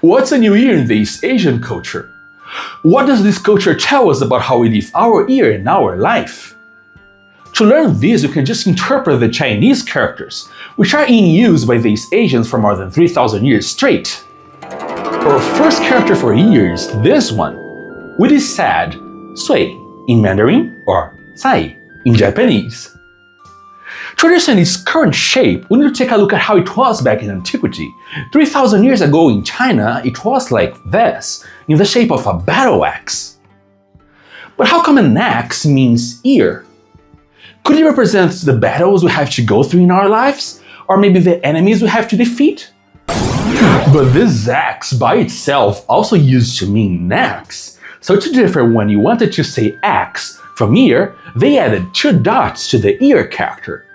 What's a new year in the East Asian culture? What does this culture tell us about how we live our year in our life? To learn this, you can just interpret the Chinese characters, which are in use by the East Asians for more than 3,000 years straight. Our first character for year is this one, which is said, "岁" in Mandarin or "sai" in Japanese. To understand its current shape, we need to take a look at how it was back in antiquity. 3,000 years ago in China, it was like this, in the shape of a battle axe. But how come an axe means ear? Could it represent the battles we have to go through in our lives? Or maybe the enemies we have to defeat? But this axe by itself also used to mean axe. So to differ when you wanted to say axe from ear, they added 2 dots to the ear character.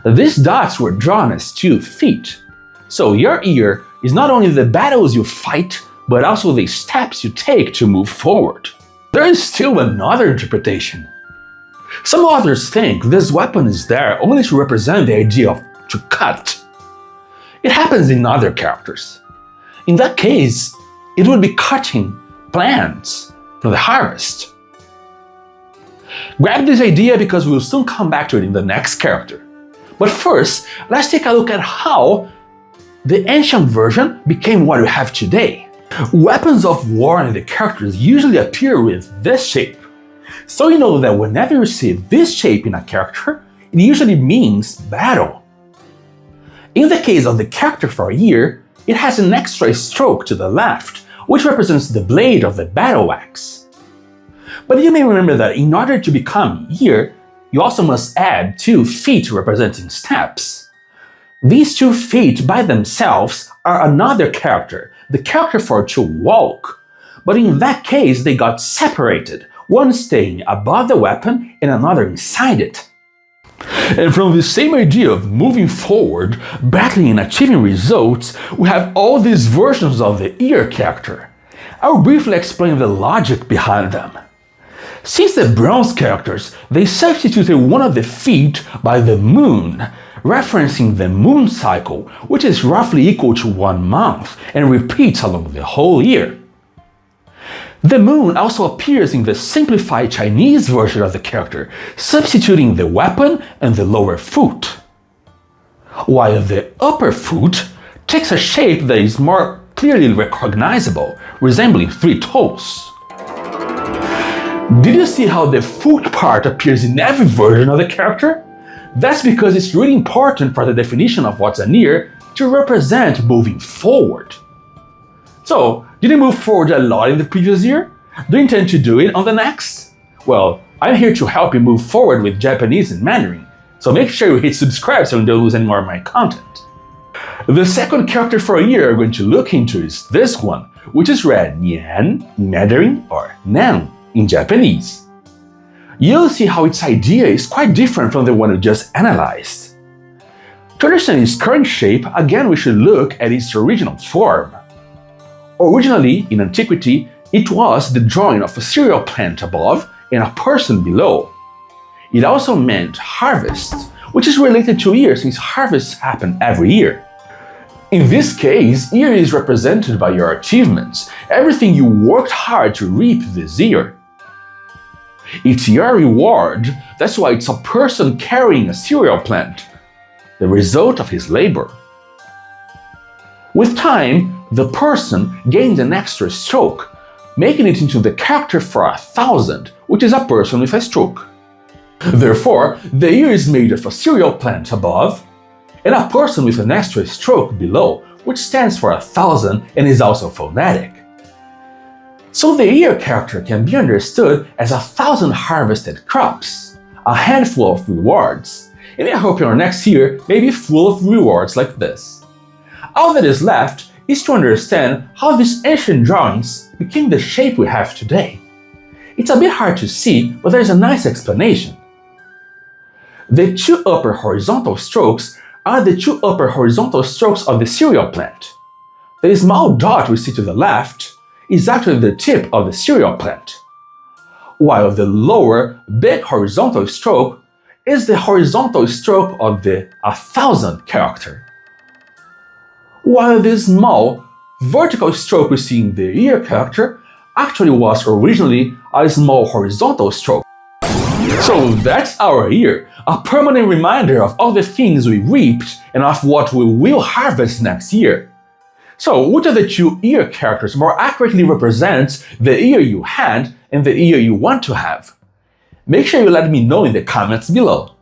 These dots were drawn as 2 feet. So your ear is not only the battles you fight, but also the steps you take to move forward. There is still another interpretation. Some authors think this weapon is there only to represent the idea of to cut. It happens in other characters. In that case, it would be cutting plants from the harvest. Grab this idea because we will soon come back to it in the next character. But first, let's take a look at how the ancient version became what we have today. Weapons of war in the characters usually appear with this shape. So you know that whenever you see this shape in a character, it usually means battle. In the case of the character for year, it has an extra stroke to the left, which represents the blade of the battle axe. But you may remember that in order to become year, you also must add 2 feet representing steps. These 2 feet by themselves are another character, the character for to walk. But in that case, they got separated, one staying above the weapon and another inside it. And from the same idea of moving forward, battling and achieving results, we have all these versions of the ear character. I'll briefly explain the logic behind them. Since the bronze characters, they substituted one of the feet by the moon, referencing the moon cycle, which is roughly equal to 1 month and repeats along the whole year. The moon also appears in the simplified Chinese version of the character, substituting the weapon and the lower foot, while the upper foot takes a shape that is more clearly recognizable, resembling 3 toes. Did you see how the foot part appears in every version of the character? That's because it's really important for the definition of what's an ear to represent moving forward. So, did you move forward a lot in the previous year? Do you intend to do it on the next? Well, I'm here to help you move forward with Japanese and Mandarin, so make sure you hit subscribe so you don't lose any more of my content. The second character for a year we're going to look into is this one, which is read Nian in Mandarin or Nan in Japanese. You'll see how its idea is quite different from the one we just analyzed. To understand its current shape, again we should look at its original form. Originally, in antiquity, it was the drawing of a cereal plant above and a person below. It also meant harvest, which is related to year since harvests happen every year. In this case, year is represented by your achievements, everything you worked hard to reap this year. It's your reward, that's why it's a person carrying a cereal plant, the result of his labor. With time, the person gains an extra stroke, making it into the character for 1,000, which is a person with a stroke. Therefore, the ear is made of a cereal plant above, and a person with an extra stroke below, which stands for 1,000 and is also phonetic. So the ear character can be understood as 1,000 harvested crops, a handful of rewards, and I hope your next year may be full of rewards like this. All that is left is to understand how these ancient drawings became the shape we have today. It's a bit hard to see, but there's a nice explanation. The 2 upper horizontal strokes are the 2 upper horizontal strokes of the cereal plant. The small dot we see to the left is actually the tip of the cereal plant, while the lower big horizontal stroke is the horizontal stroke of the 1,000 character. While the small vertical stroke we see in the ear character actually was originally a small horizontal stroke. So that's our ear, a permanent reminder of all the things we reaped and of what we will harvest next year. So which of the two ear characters more accurately represents the ear you had and the ear you want to have? Make sure you let me know in the comments below.